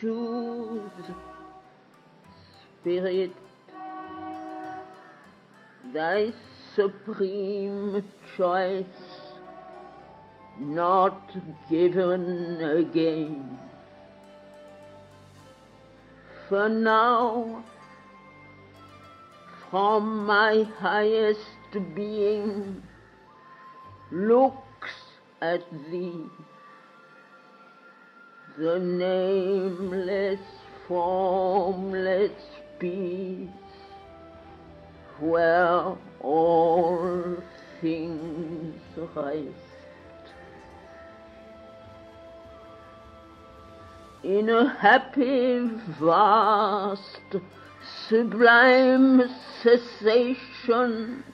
choose, Spirit, thy supreme choice, not given again. For now, from my highest being, looks at thee, the nameless, formless peace, where all things rest. In a happy, vast, sublime cessation,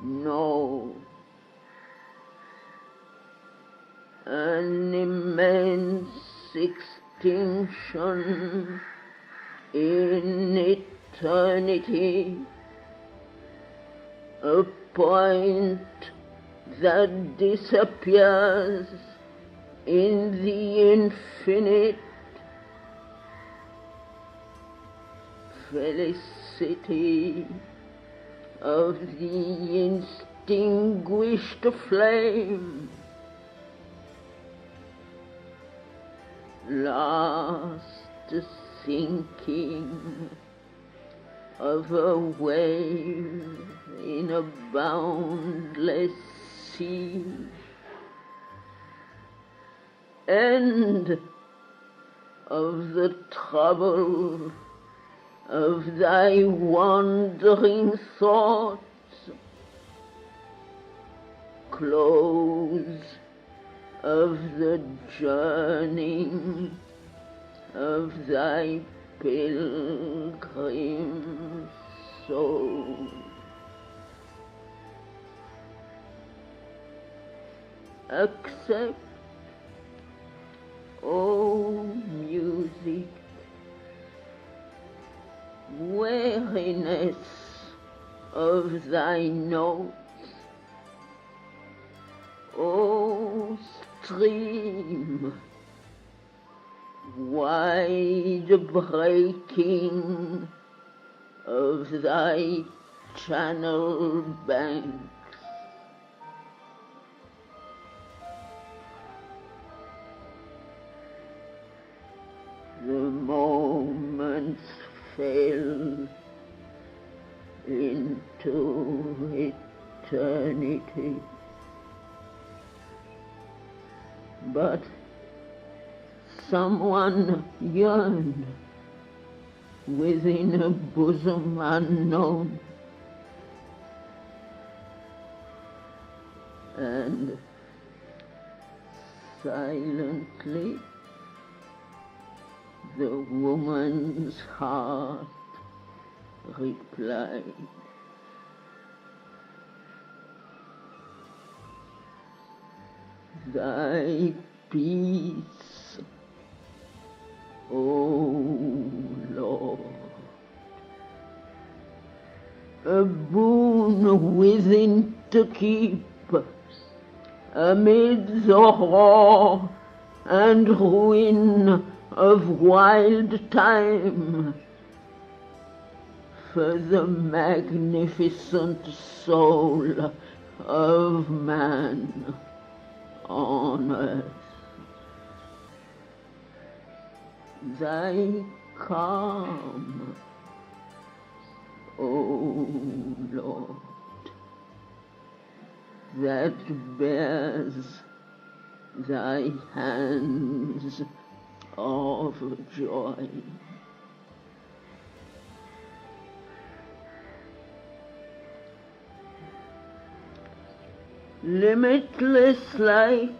no, an immense extinction in eternity, a point that disappears in the infinite, felicity of the extinguished flame, last sinking of a wave in a boundless sea, end of the trouble of thy wandering thoughts, close of the journey of thy pilgrim soul. Accept, O music, weariness of thy notes, O stream, wide breaking of thy channel banks. The moments fell into eternity, but someone yearned within a bosom unknown, and silently the woman's heart replied, thy peace, O Lord, a boon within to keep amid the roar and ruin of wild time, for the magnificent soul of man on earth. Thy calm, O Lord, that bears thy hands of joy. Limitless like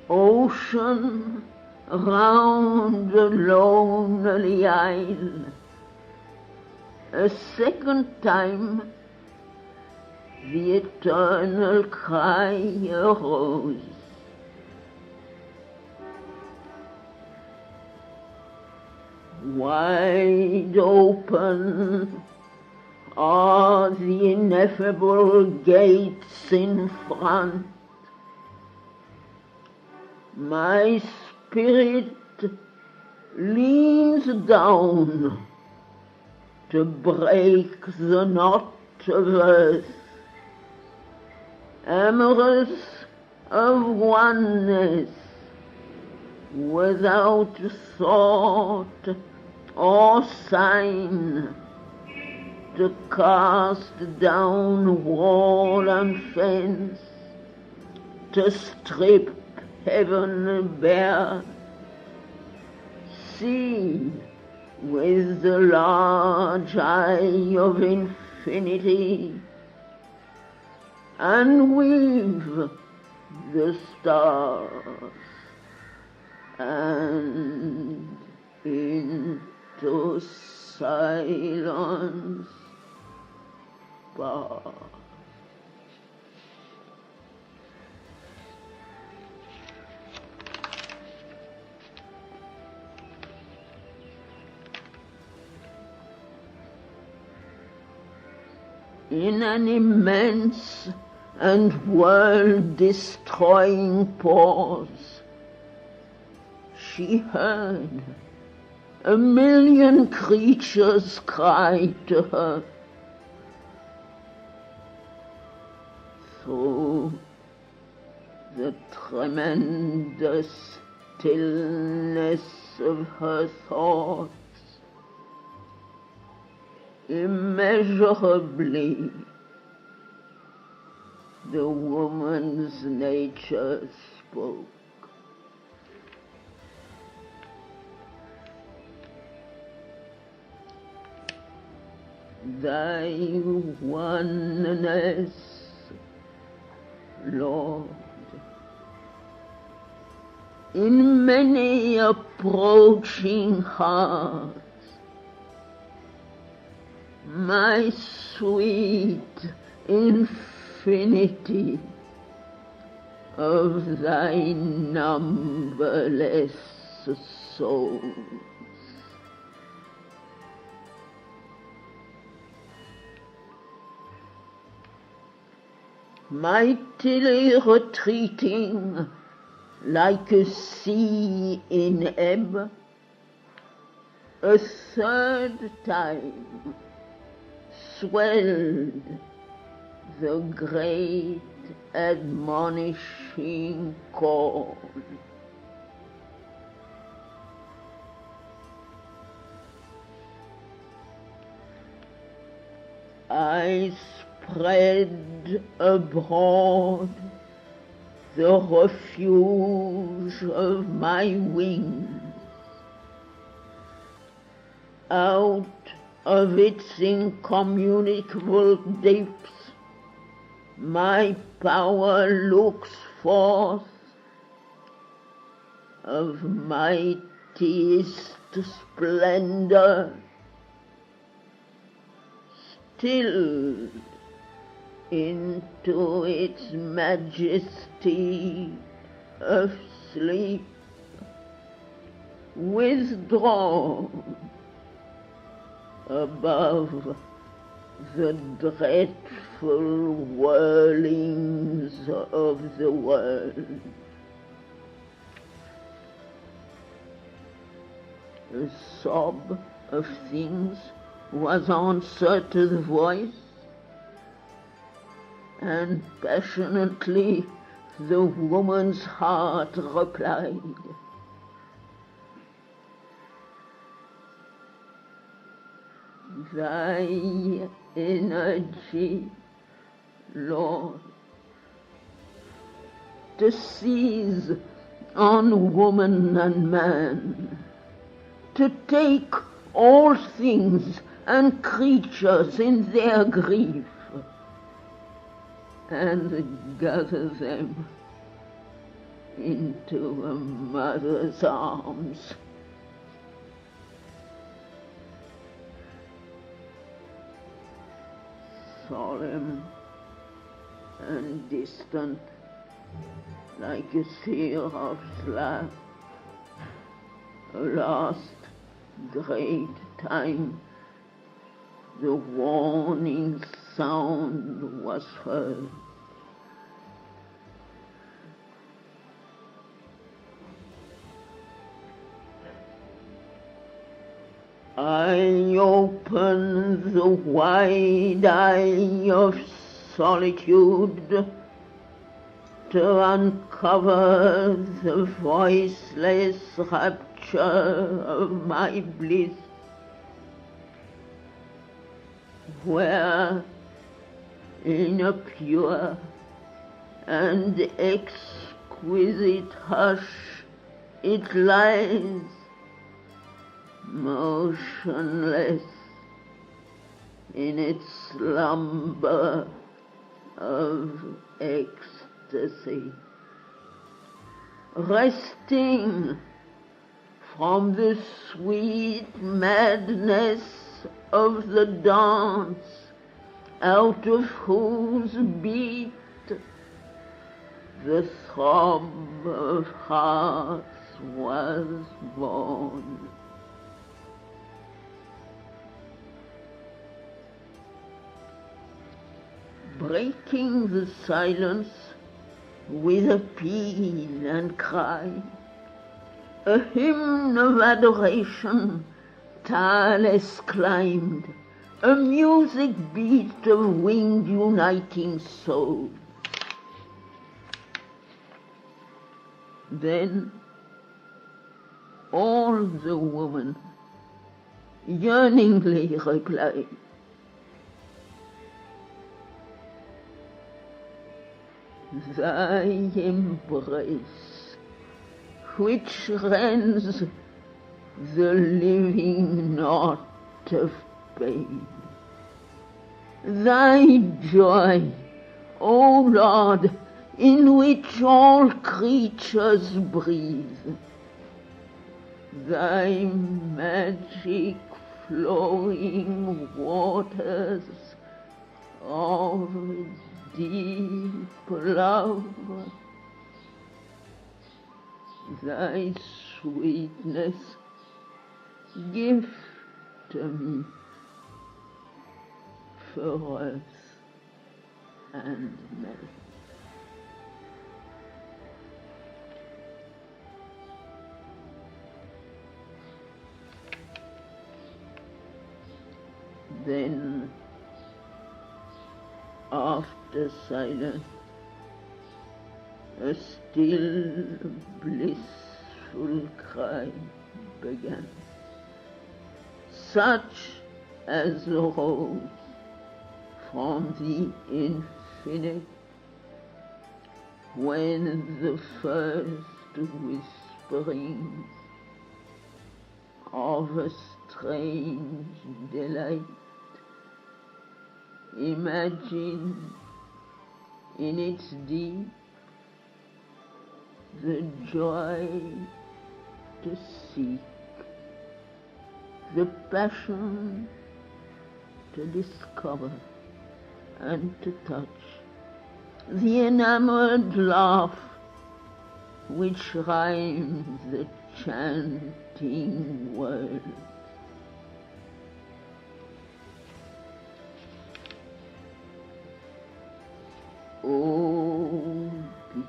ocean round a lonely isle, a second time the eternal cry arose. Wide open are the ineffable gates in front. My spirit leans down to break the knot of earth, amorous of oneness, without thought or sign, to cast down wall and fence, to strip heaven bare. See with the large eye of infinity, and weave the stars, and into silence pass. In an immense and world-destroying pause, she heard 1,000,000 creatures cry to her. Through the tremendous stillness of her thoughts, immeasurably, the woman's nature spoke. Thy oneness, Lord, in many approaching hearts, my sweet infinity of thy numberless souls. Mightily retreating like a sea in ebb, a third time swelled the great admonishing call. I spread abroad the refuge of my wings. Out of its incommunicable depths, my power looks forth of mightiest splendor, stilled into its majesty of sleep, withdrawn above the dreadful whirlings of the world. A sob of things was answered to the voice, and passionately the woman's heart replied. Thy energy, Lord, to seize on woman and man, to take all things and creatures in their grief, and gather them into a mother's arms. Solemn and distant, like a seraph's laugh, a last great time, the warning sound was heard. I open the wide eye of solitude to uncover the voiceless rapture of my bliss, where in a pure and exquisite hush it lies, motionless in its slumber of ecstasy, resting from the sweet madness of the dance, out of whose beat the throb of hearts was born. Breaking the silence with appeal and cry, a hymn of adoration tireless climbed, a music beat of winged uniting souls. Then all the woman yearningly replied, thy embrace, which rends the living knot of pain, thy joy, O Lord, in which all creatures breathe, thy magic flowing waters of deep love, thy sweetness gift to me for earth and man. Then, after silence, a still blissful cry began, such as arose from the infinite when the first whisperings of a strange delight imagine in its deep the joy to seek, the passion to discover and to touch, the enamored laugh which rhymes the chanting words. O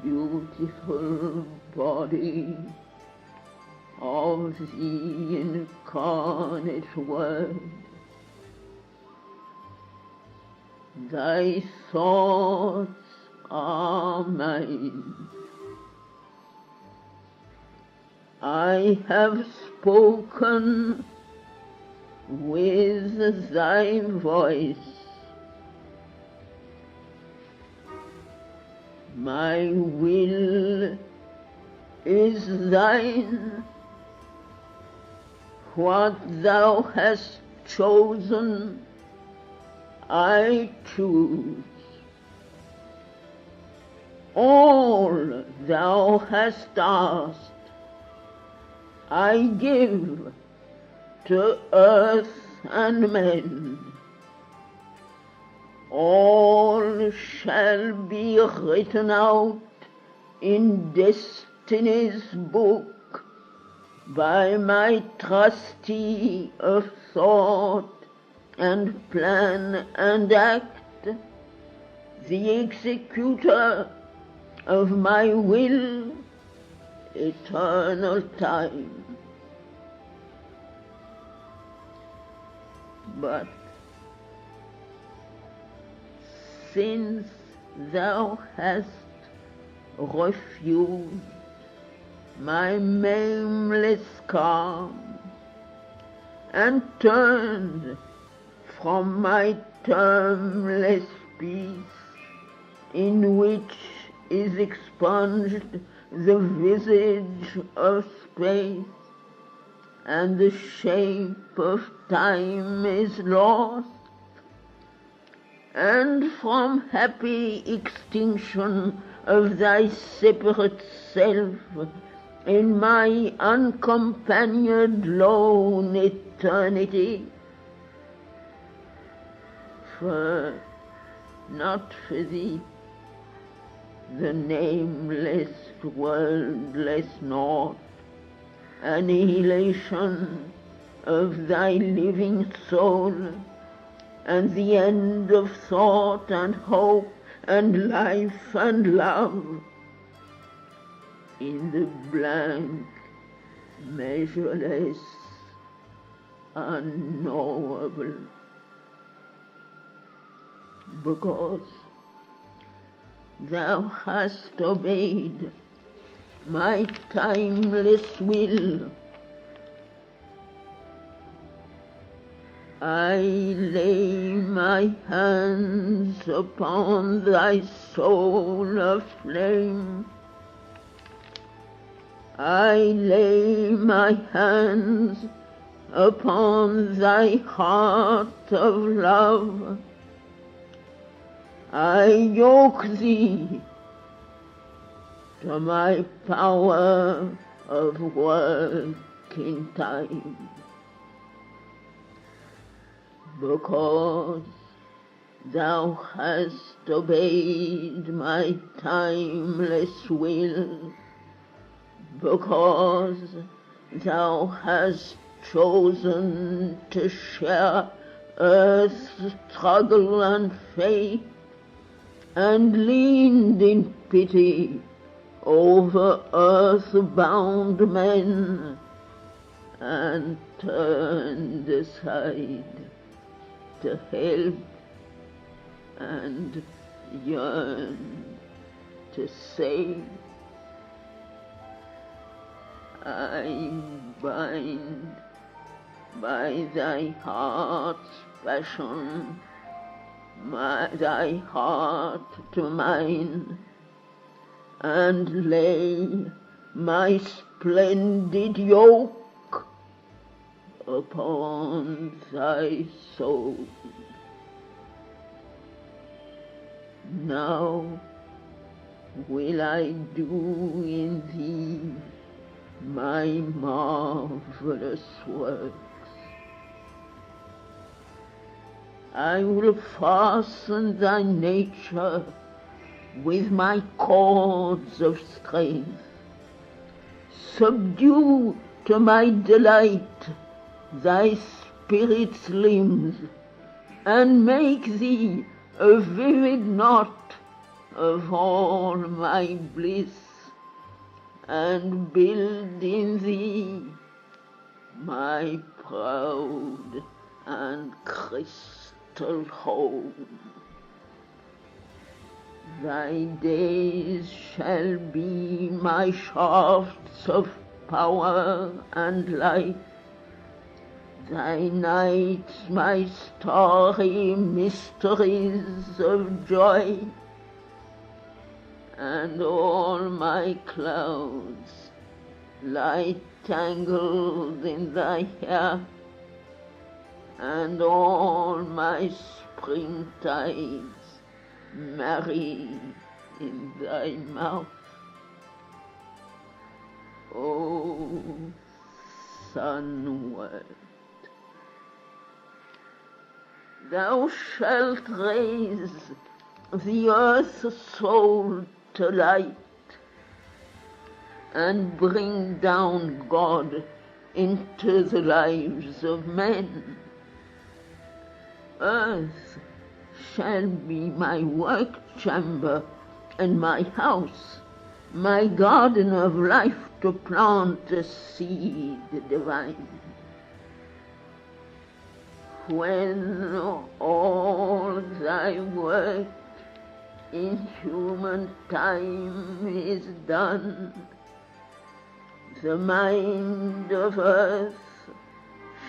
beautiful body of the incarnate Word, thy thoughts are mine. I have spoken with thy voice. My will is thine. What thou hast chosen, I choose. All thou hast asked, I give to earth and men. All shall be written out in destiny's book by my trustee of thought and plan and act, the executor of my will, eternal time. But since thou hast refused my nameless calm, and turned from my termless peace, in which is expunged the visage of space, and the shape of time is lost, and from happy extinction of thy separate self in my uncompanioned lone eternity, for not for thee the nameless, worldless naught, annihilation of thy living soul, and the end of thought and hope and life and love, in the blank, measureless, unknowable, because thou hast obeyed my timeless will. I lay my hands upon thy soul aflame. I lay my hands upon thy heart of love. I yoke thee to my power of work in time, because thou hast obeyed my timeless will, because thou hast chosen to share earth's struggle and fate, and leaned in pity over earth-bound men, and turned aside to help and yearn to save. I bind by thy heart's passion thy heart to mine, and lay my splendid yoke upon thy soul. Now will I do in thee my marvelous works. I will fasten thy nature with my cords of strength, subdue to my delight thy spirit's limbs, and make thee a vivid knot of all my bliss, and build in thee my proud and crystal home. Thy days shall be my shafts of power and light, thy nights my starry mysteries of joy, and all my clouds lie tangled in thy hair, and all my springtides marry in thy mouth. O sunward, thou shalt raise the earth's soul to light, and bring down God into the lives of men. Earth shall be my work chamber and my house, my garden of life to plant a seed divine. when all thy work in human time is done, the mind of earth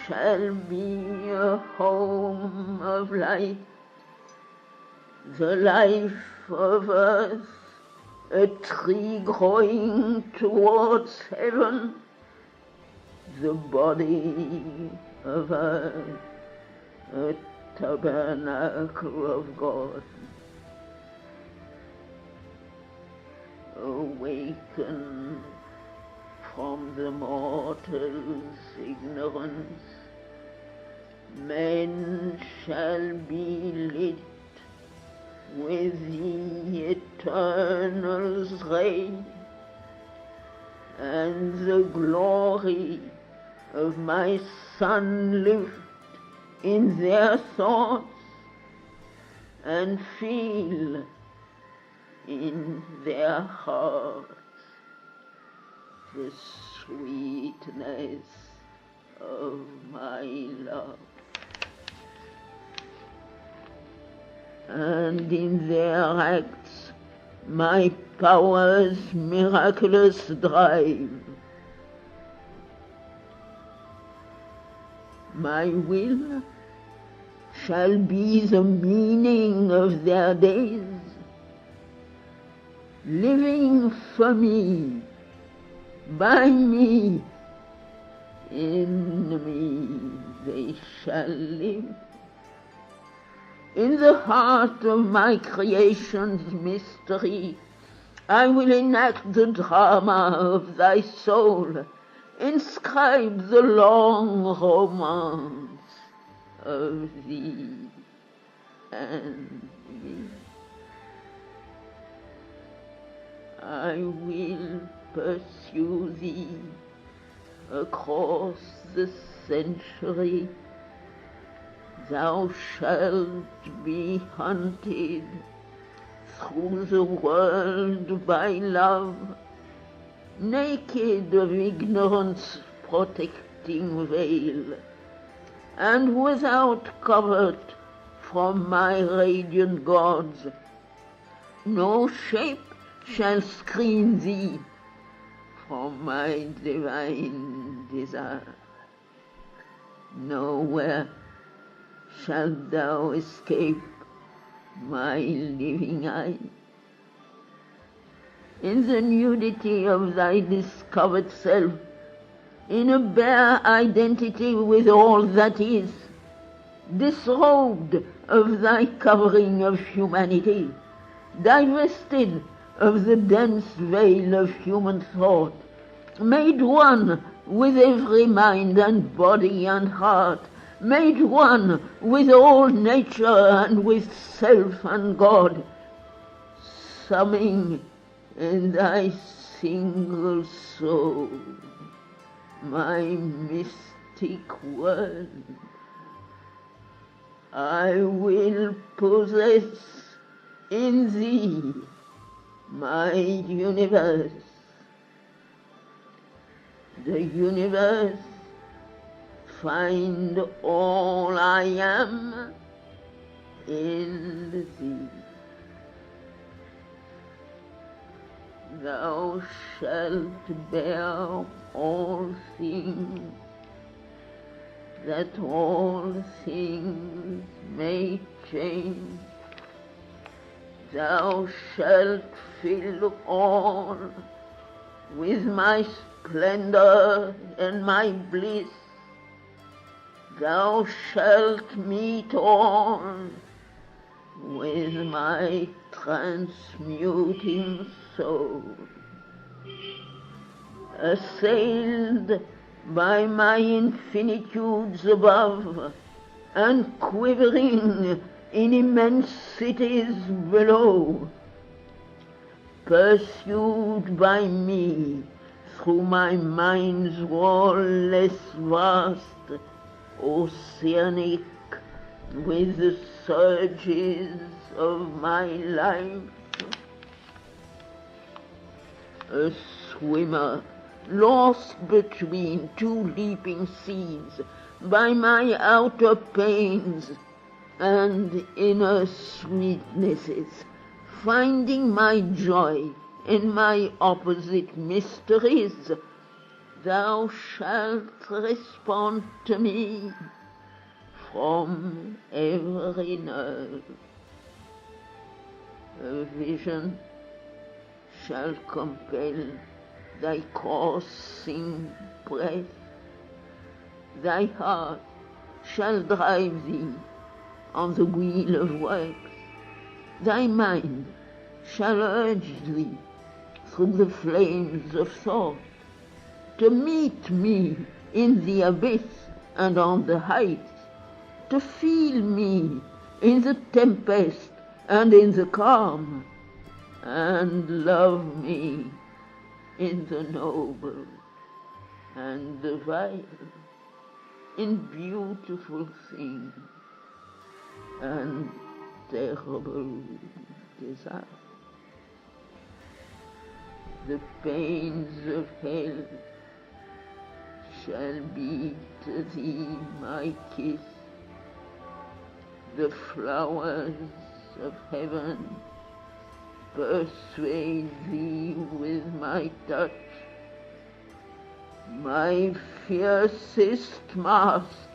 shall be a home of light, the life of earth a tree growing towards heaven, the body of earth a tabernacle of God. Awaken from the mortal's ignorance, men shall be lit with the Eternal's ray, and the glory of my Son lift in their thoughts, and feel in their hearts the sweetness of my love. And in their acts my power's miraculous drive. My will shall be the meaning of their days, living for me, by me, in me they shall live. In the heart of my creation's mystery, I will enact the drama of thy soul, inscribe the long romance of thee and me. I will pursue thee across the century. Thou shalt be hunted through the world by love, naked of ignorance protecting veil, and without covert from my radiant gods. No shape shall screen thee from my divine desire. Nowhere shalt thou escape my living eye. In the nudity of thy discovered self, in a bare identity with all that is, disrobed of thy covering of humanity, divested of the dense veil of human thought, made one with every mind and body and heart, made one with all nature and with self and God, summing in thy single soul my mystic word. I will possess in thee my universe, the universe find all I am in thee. Thou shalt bear all things, that all things may change. Thou shalt fill all with my splendor and my bliss. Thou shalt meet all with my transmuting soul. Assailed by my infinitudes above, and quivering in immensities below, pursued by me through my mind's wall less vast, oceanic, with the surges of my life. A swimmer lost between two leaping seas, by my outer pains and inner sweetnesses, finding my joy in my opposite mysteries, thou shalt respond to me from every nerve. A vision shall compel thy coursing breath, thy heart shall drive thee on the wheel of works, thy mind shall urge thee through the flames of thought to meet me in the abyss and on the heights, to feel me in the tempest and in the calm, and love me in the noble and the vile, in beautiful things and terrible disaster. The pains of hell shall be to thee my kiss, the flowers of heaven persuade thee with my touch, my fiercest mask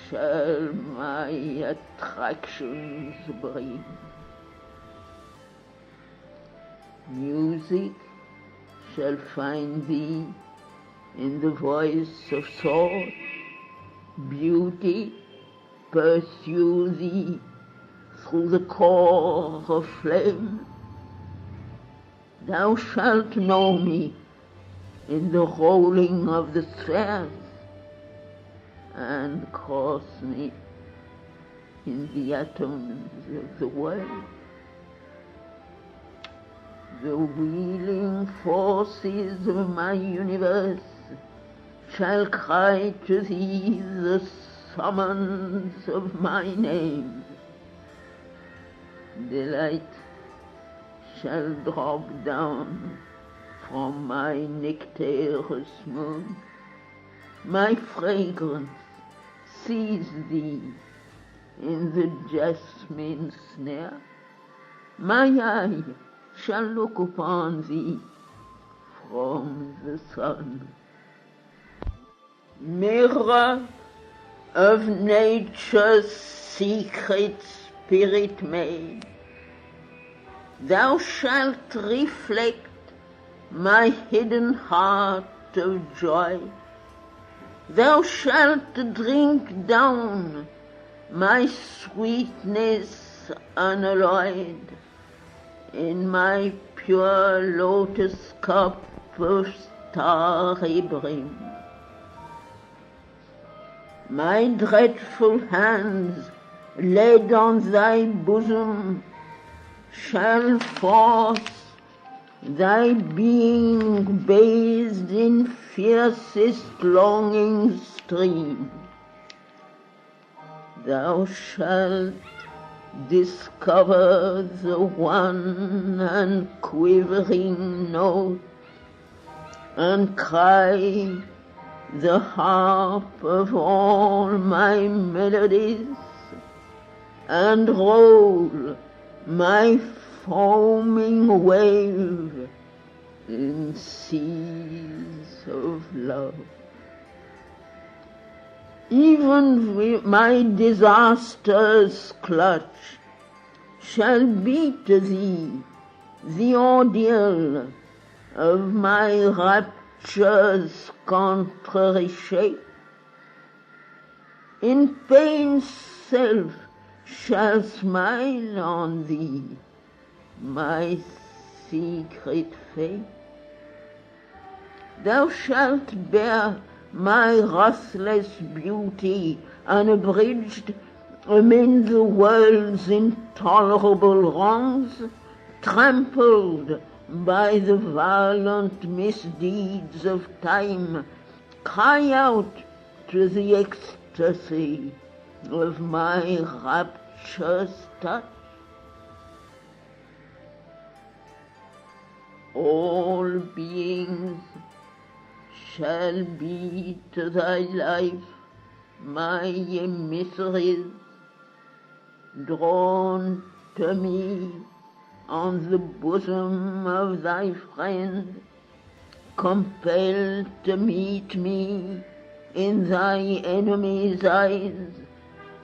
shall my attractions bring. Music shall find thee in the voice of thought, beauty pursue thee through the core of flame. Thou shalt know me in the rolling of the spheres, and cross me in the atoms of the world. The wheeling forces of my universe shall cry to thee the summons of my name. Delight shall drop down from my nectareous moon. My fragrance seize thee in the jasmine snare. My eye shall look upon thee from the sun. Mirror of nature's secret spirit made, thou shalt reflect my hidden heart of joy. Thou shalt drink down my sweetness unalloyed in my pure lotus cup of starry brim. My dreadful hands laid on thy bosom shall force thy being bathed in fiercest longing stream. Thou shalt discover the one and quivering note, and cry the harp of all my melodies, and roll my foaming wave in seas of love. Even with my disaster's clutch shall be to thee the ordeal of my rapture's contrary shape. In pain's self shall smile on thee my secret fate. Thou shalt bear my ruthless beauty unabridged amid the world's intolerable wrongs, trampled by the violent misdeeds of time. Cry out to the ecstasy of my rapturous touch. All beings shall be to thy life my emissaries, drawn to me on the bosom of thy friend, compelled to meet me in thy enemy's eyes.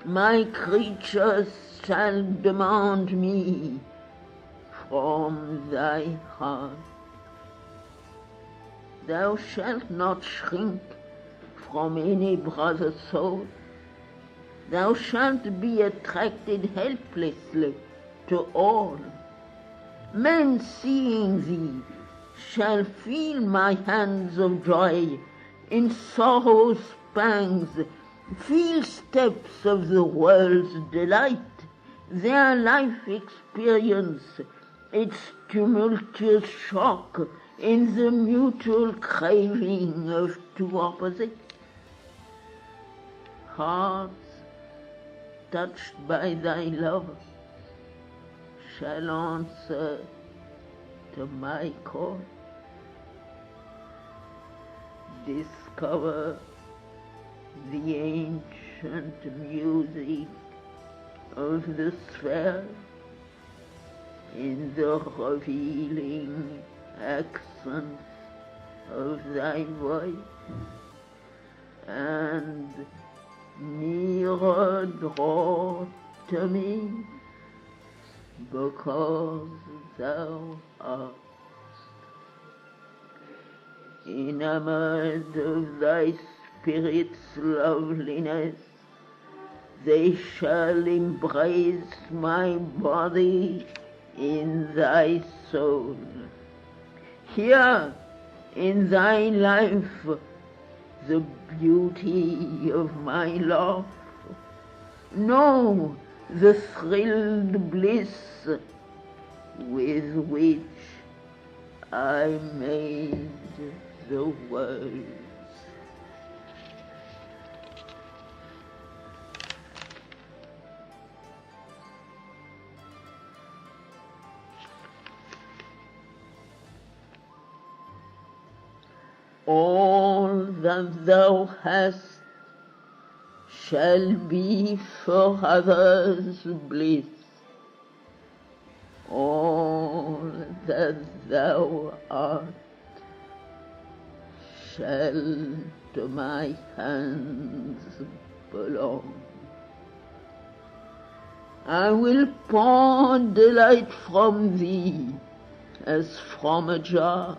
My creatures shall demand me from thy heart. Thou shalt not shrink from any brother's soul. Thou shalt be attracted helplessly to all. Men seeing thee shall feel my hands of joy, in sorrow's pangs feel steps of the world's delight, their life experience, its tumultuous shock in the mutual craving of two opposites. Hearts touched by thy love shall answer to my call. Discover the ancient music of the sphere in the revealing accents of thy voice, and nearer draw to me, because thou art enamored of thy spirit's loveliness. They shall embrace my body in thy soul. Here in thy life the beauty of my love. Know the thrilled bliss with which I made the world. All that thou hast shall be for others bliss. All that thou art shall to my hands belong. I will pour delight from thee as from a jar.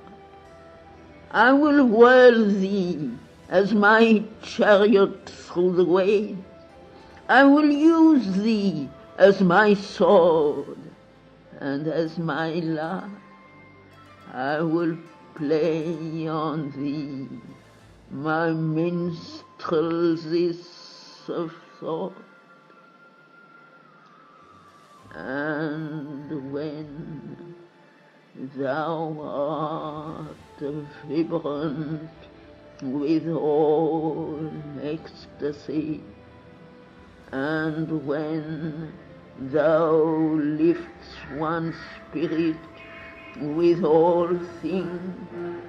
I will whirl thee as my chariot through the waves. I will use thee as my sword and as my lyre. I will play on thee my minstrelsies of thought. And when thou art vibrant with all ecstasy, and when thou lifts one spirit with all things,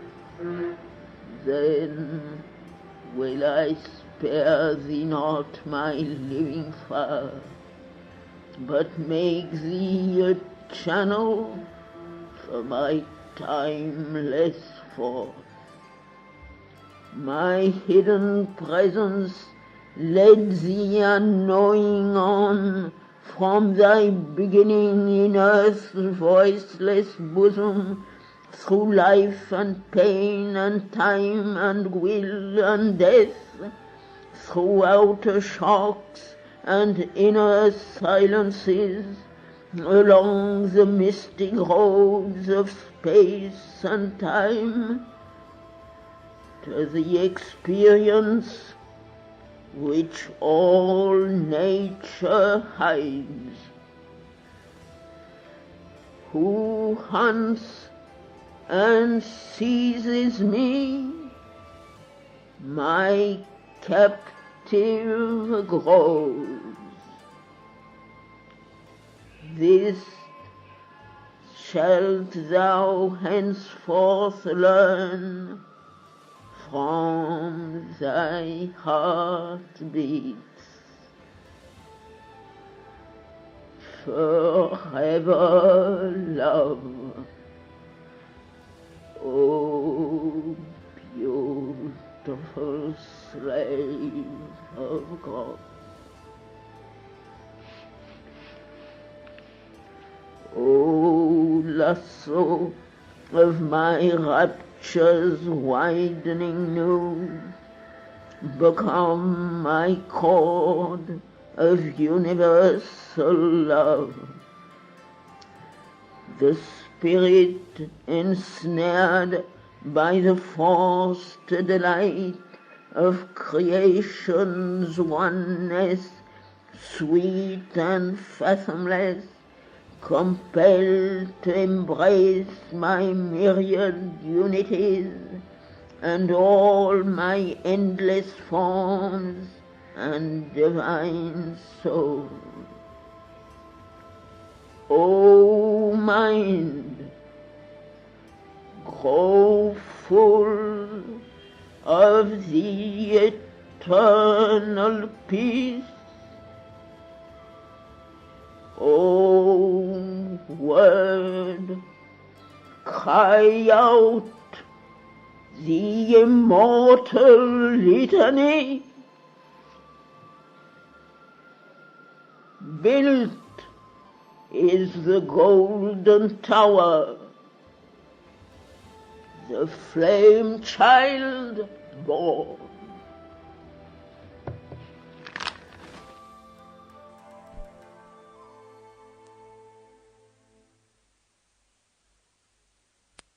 then will I spare thee not my living fire, but make thee a channel for my timeless force. My hidden presence led thee unknowing on from thy beginning in earth's voiceless bosom, through life and pain and time and will and death, through outer shocks and inner silences, along the mystic roads of space and time, to the experience which all nature hides. Who hunts and seizes me, my captive grows. This shalt thou henceforth learn from thy heartbeats. Forever love, O beautiful slave of God. O lasso of my raptures widening new, become my cord of universal love. The spirit ensnared by the forced delight of creation's oneness, sweet and fathomless, compelled to embrace my myriad unities and all my endless forms and divine soul. O mind, grow full of the eternal peace. O word, cry out the immortal litany. Built is the golden tower, the flame child born.